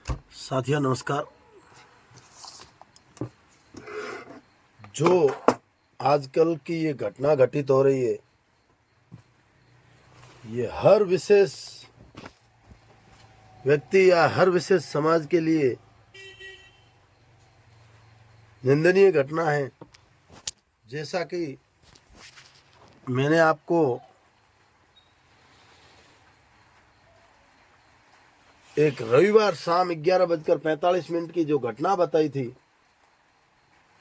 साथियों नमस्कार। जो आजकल की ये घटना घटित हो रही है, ये हर विशेष व्यक्ति या हर विशेष समाज के लिए निंदनीय घटना है। जैसा कि मैंने आपको एक रविवार शाम 11:45 की जो घटना बताई थी,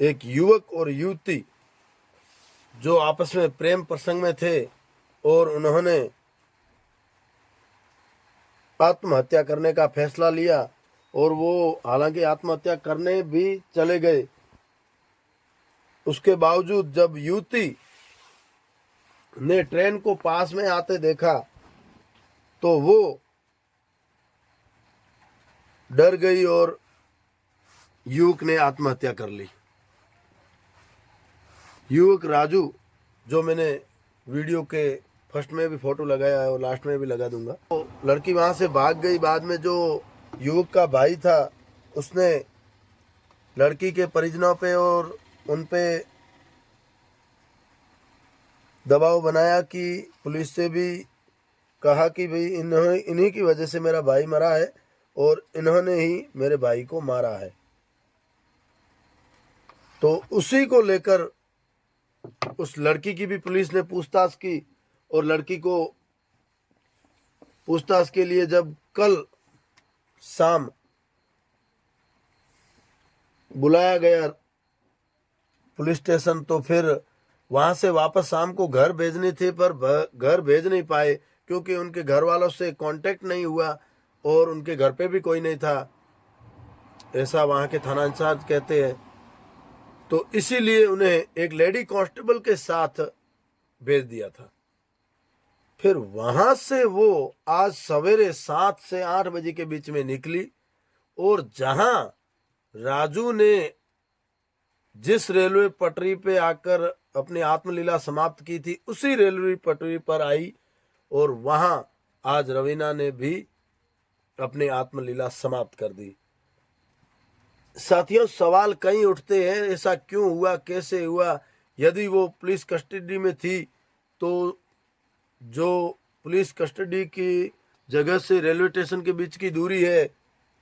एक युवक और युवती जो आपस में प्रेम प्रसंग में थे और उन्होंने आत्महत्या करने का फैसला लिया और वो हालांकि आत्महत्या करने भी चले गए। उसके बावजूद जब युवती ने ट्रेन को पास में आते देखा तो वो डर गई और युवक ने आत्महत्या कर ली। युवक राजू, जो मैंने वीडियो के फर्स्ट में भी फोटो लगाया है और लास्ट में भी लगा दूंगा, तो लड़की वहां से भाग गई। बाद में जो युवक का भाई था उसने लड़की के परिजनों पे और उन पे दबाव बनाया कि पुलिस से भी कहा कि भाई इन्हीं की वजह से मेरा भाई मरा है और इन्होंने ही मेरे भाई को मारा है। तो उसी को लेकर उस लड़की की भी पुलिस ने पूछताछ की और लड़की को पूछताछ के लिए जब कल शाम बुलाया गया पुलिस स्टेशन, तो फिर वहां से वापस शाम को घर भेजनी थी, पर घर भेज नहीं पाए क्योंकि उनके घर वालों से कांटेक्ट नहीं हुआ और उनके घर पे भी कोई नहीं था, ऐसा वहां के थाना इंचार्ज कहते हैं। तो इसीलिए उन्हें एक लेडी कांस्टेबल के साथ भेज दिया था। फिर वहां से वो आज सवेरे 7 से 8 बजे के बीच में निकली और जहां राजू ने जिस रेलवे पटरी पे आकर अपनी आत्मलीला समाप्त की थी, उसी रेलवे पटरी पर आई और वहां आज रवीना ने भी अपनी आत्मलीला समाप्त कर दी। साथियों, सवाल कई उठते हैं, ऐसा क्यों हुआ, कैसे हुआ? यदि वो पुलिस कस्टडी में थी तो जो पुलिस कस्टडी की जगह से रेलवे स्टेशन के बीच की दूरी है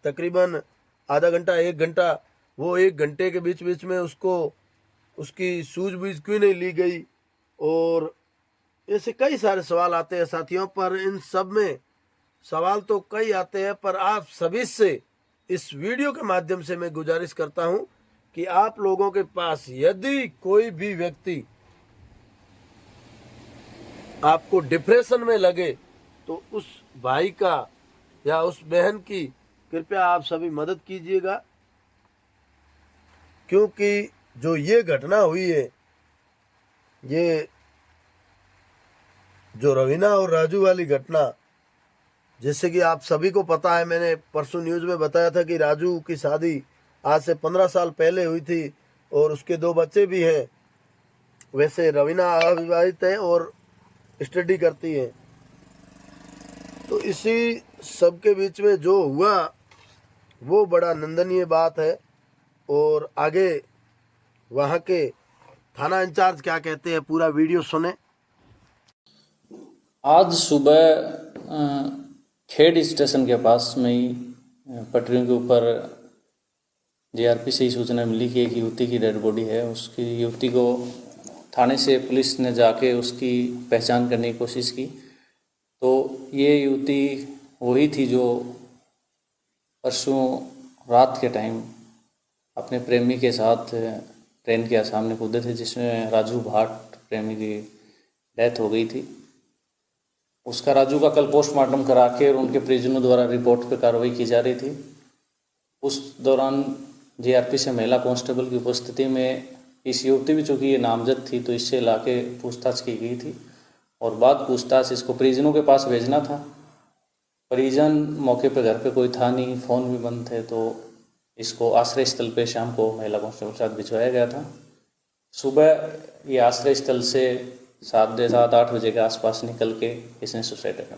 तकरीबन आधा घंटा 1 घंटा, वो 1 घंटे के बीच बीच में उसकी सूझबूझ क्यों नहीं ली गई? और ऐसे कई सारे सवाल आते हैं साथियों। पर इन सब में सवाल तो कई आते हैं, पर आप सभी से इस वीडियो के माध्यम से मैं गुजारिश करता हूं कि आप लोगों के पास यदि कोई भी व्यक्ति आपको डिप्रेशन में लगे तो उस भाई का या उस बहन की कृपया आप सभी मदद कीजिएगा, क्योंकि जो ये घटना हुई है, ये जो रवीना और राजू वाली घटना, जैसे कि आप सभी को पता है, मैंने परसों न्यूज में बताया था कि राजू की शादी आज से 15 साल पहले हुई थी और उसके 2 बच्चे भी हैं। वैसे रवीना अविवाहित है और स्टडी करती है। तो इसी सब के बीच में जो हुआ वो बड़ा निंदनीय बात है। और आगे वहाँ के थाना इंचार्ज क्या कहते हैं, पूरा वीडियो सुने। आज सुबह खेड़ स्टेशन के पास में ही पटरियों के ऊपर जीआरपी से ही सूचना मिली कि एक युवती की डेड बॉडी है। उसकी युवती को थाने से पुलिस ने जाके उसकी पहचान करने की कोशिश की, तो ये युवती वही थी जो परसों रात के टाइम अपने प्रेमी के साथ ट्रेन के सामने कूदे थे, जिसमें राजू भाट प्रेमी की डेथ हो गई थी। उसका राजू का कल पोस्टमार्टम करा के और उनके परिजनों द्वारा रिपोर्ट पर कार्रवाई की जा रही थी। उस दौरान जीआरपी से महिला कांस्टेबल की उपस्थिति में इस युवती भी, चूँकि ये नामजद थी, तो इससे लाके पूछताछ की गई थी और बाद पूछताछ इसको परिजनों के पास भेजना था। परिजन मौके पर घर पे कोई था नहीं, फ़ोन भी बंद थे, तो इसको आश्रय स्थल पे शाम को महिला कांस्टेबल के साथ भिजवाया गया था। सुबह ये आश्रय स्थल से 7-8 बजे के आसपास निकल के इसने सुसाइड किया।